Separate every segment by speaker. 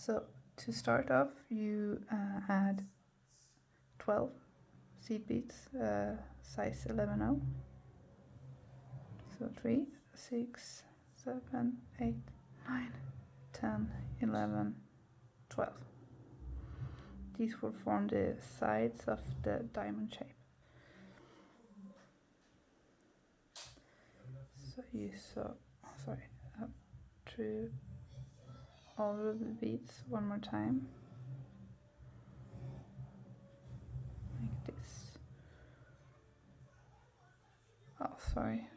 Speaker 1: So to start off, you add 12 seed beads, size 11/0. So 3, 6, 7, 8, 9, 10, 11, 12. These will form the sides of the diamond shape. So you through all of the beads one more time, like this. Oh, sorry.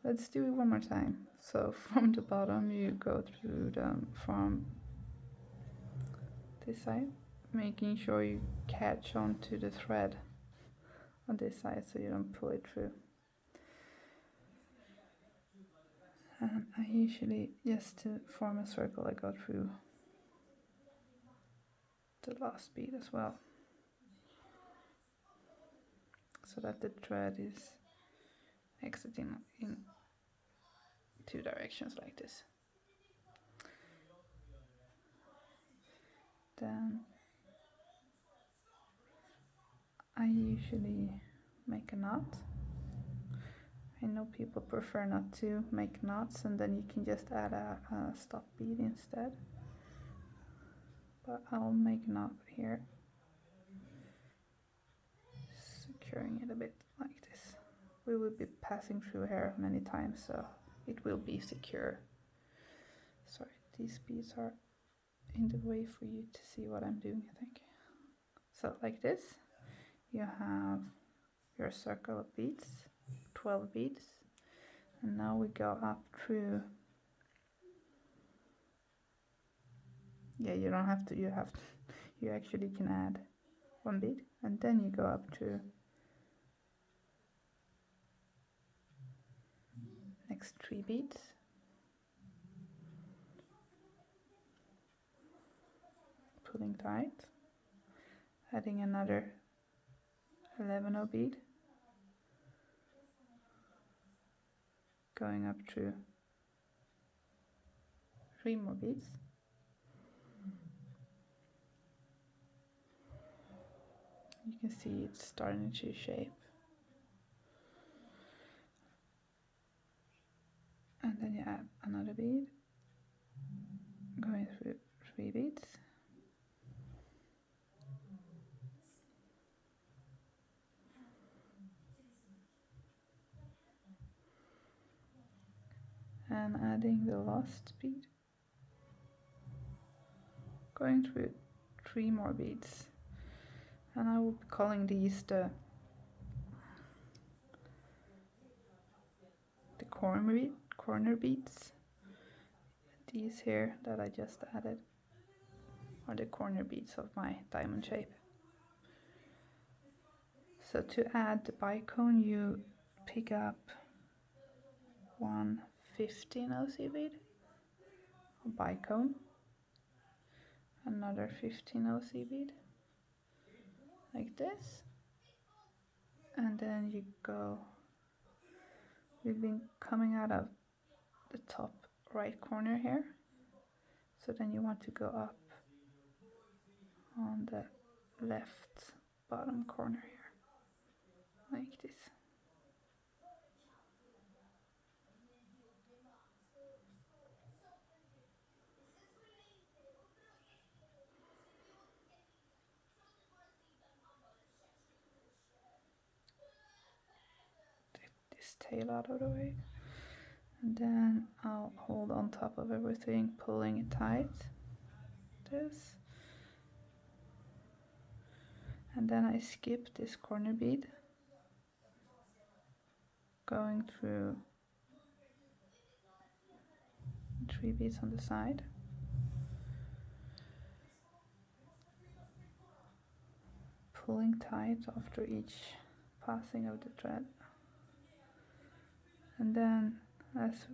Speaker 1: Let's do it one more time. So from the bottom you go through them from this side, making sure you catch onto the thread on this side so you don't pull it through. And I usually, just to form a circle, I go through the last bead as well, so that the thread is exiting in 2 directions like this. Then I usually make a knot. I know people prefer not to make knots, and then you can just add a stop bead instead. But I'll make a knot here, securing it a bit like this. We will be passing through here many times, so it will be secure. Sorry, these beads are in the way for you to see what I'm doing, I think. So like this, you have your circle of beads, 12 beads, and now we go up through. Yeah, you don't have to, you actually can add 1 bead, and then you go up to next 3 beads. Pulling tight, adding another 11/0 bead, going up through 3 more beads, you can see it's starting to shape, and then you add another bead, going through 3 beads, and adding the last bead, going through 3 more beads, and I will be calling these the corner beads. These here that I just added are the corner beads of my diamond shape. So to add the bicone, you pick up 1 15/0 bead, a bicone, another 15/0 bead, like this, and then you go. We've been coming out of the top right corner here, so then you want to go up on the left bottom corner here, like this. Take this tail out of the way, and then I'll hold on top of everything, pulling it tight, this, and then I skip this corner bead, going through 3 beads on the side, pulling tight after each passing of the thread, and then as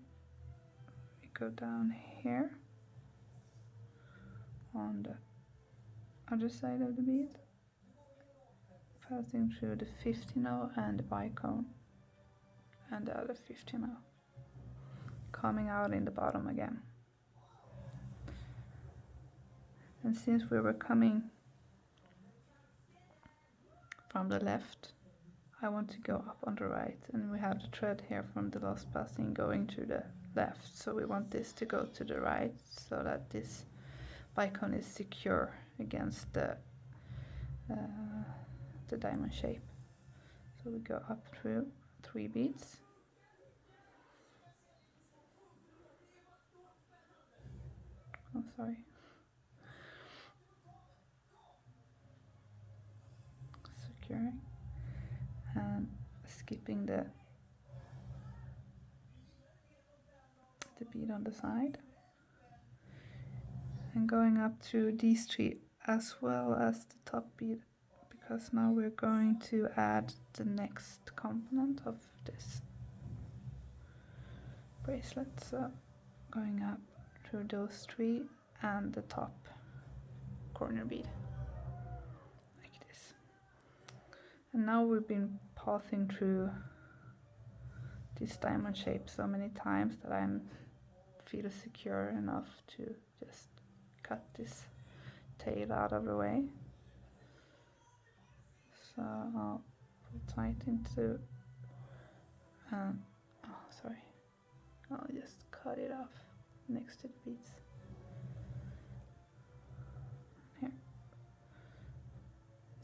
Speaker 1: we go down here on the other side of the bead, passing through the 15/0 and the bicone and the other 15/0, coming out in the bottom again. And since we were coming from the left, I want to go up on the right, and we have the thread here from the last passing going to the left, so we want this to go to the right so that this bicone is secure against the diamond shape. So we go up through 3 beads. Oh, sorry. Securing and skipping the bead on the side and going up through these 3 as well as the top bead, because now we're going to add the next component of this bracelet. So going up through those 3 and the top corner bead like this. And now we've been passing through this diamond shape so many times that I feel secure enough to just cut this tail out of the way. So I'll pull tight into, oh sorry, I'll just cut it off next to the beads. Here,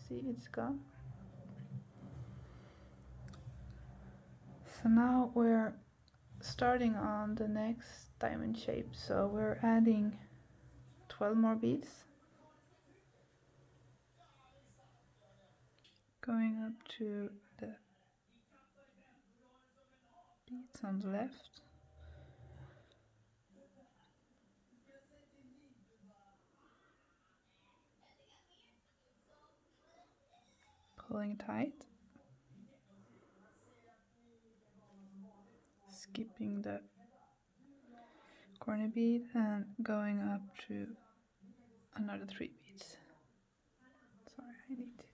Speaker 1: see, it's gone. So now we're starting on the next diamond shape, so we're adding 12 more beads, going up to the beads on the left, pulling tight, skipping the corner bead and going up to another 3 beads. Sorry, I need to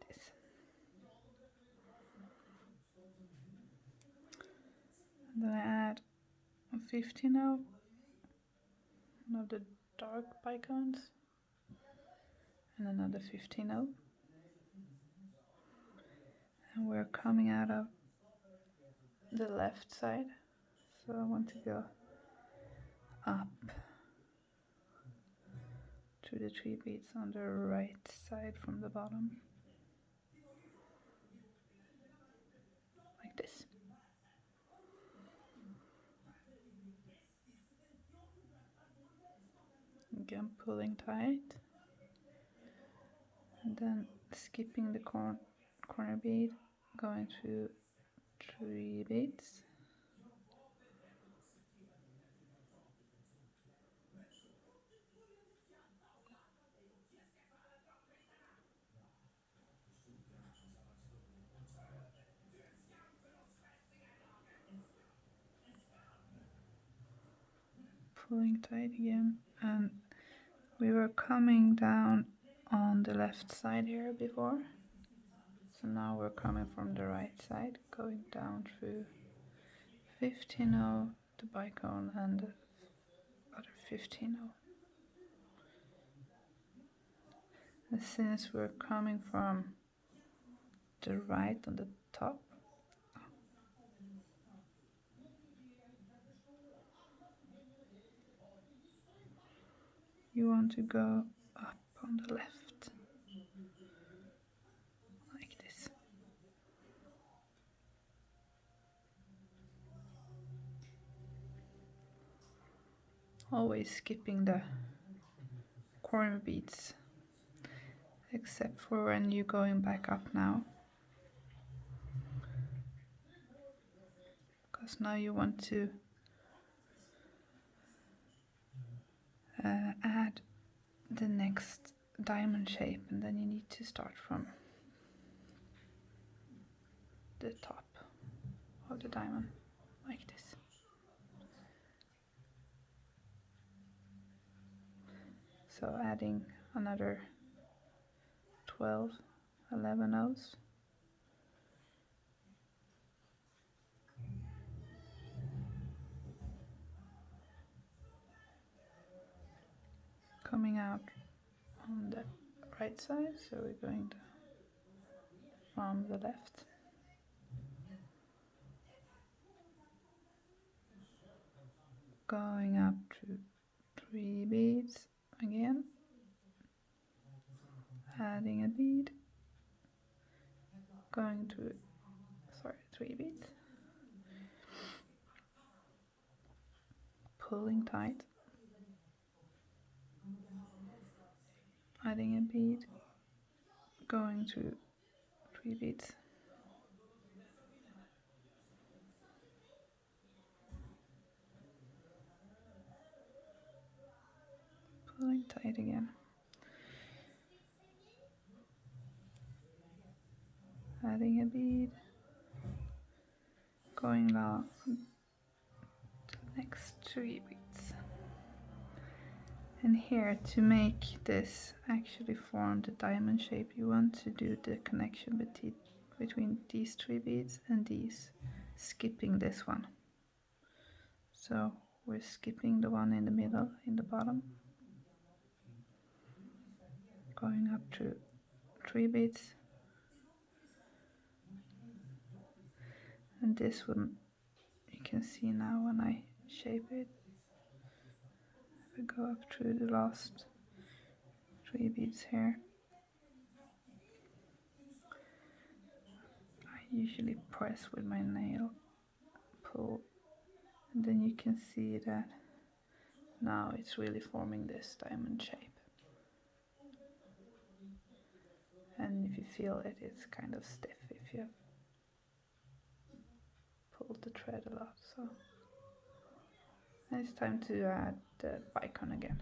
Speaker 1: this. And then I add 15 of one of the dark bicones and another 15 of, and we're coming out of the left side, so I want to go up to the 3 beads on the right side from the bottom like this. Again, pulling tight and then skipping the corner bead, going through 3 beads, pulling tight again, and we were coming down on the left side here before, so now we're coming from the right side, going down through 15 of the bicone and the other 15 of. And since we're coming from the right on the top, you want to go up on the left like this. Always skipping the corner beads, except for when you're going back up now, because now you want to add the next diamond shape, and then you need to start from the top of the diamond like this. So adding another 12, 11 O's, coming out on the right side, so we're going to from the left. Going up to 3 beads again, adding a bead, going to 3 beads, pulling tight, adding a bead, going to 3 beads, pulling tight again, adding a bead, going down to the next 3 beads. And here, to make this actually form the diamond shape, you want to do the connection between these 3 beads and these, skipping this one. So we're skipping the one in the middle, in the bottom, going up to 3 beads, and this one you can see now when I shape it. We go up through the last 3 beads here. I usually press with my nail, pull, and then you can see that now it's really forming this diamond shape. And if you feel it, it's kind of stiff if you have pulled the thread a lot. So and it's time to add the bicone again.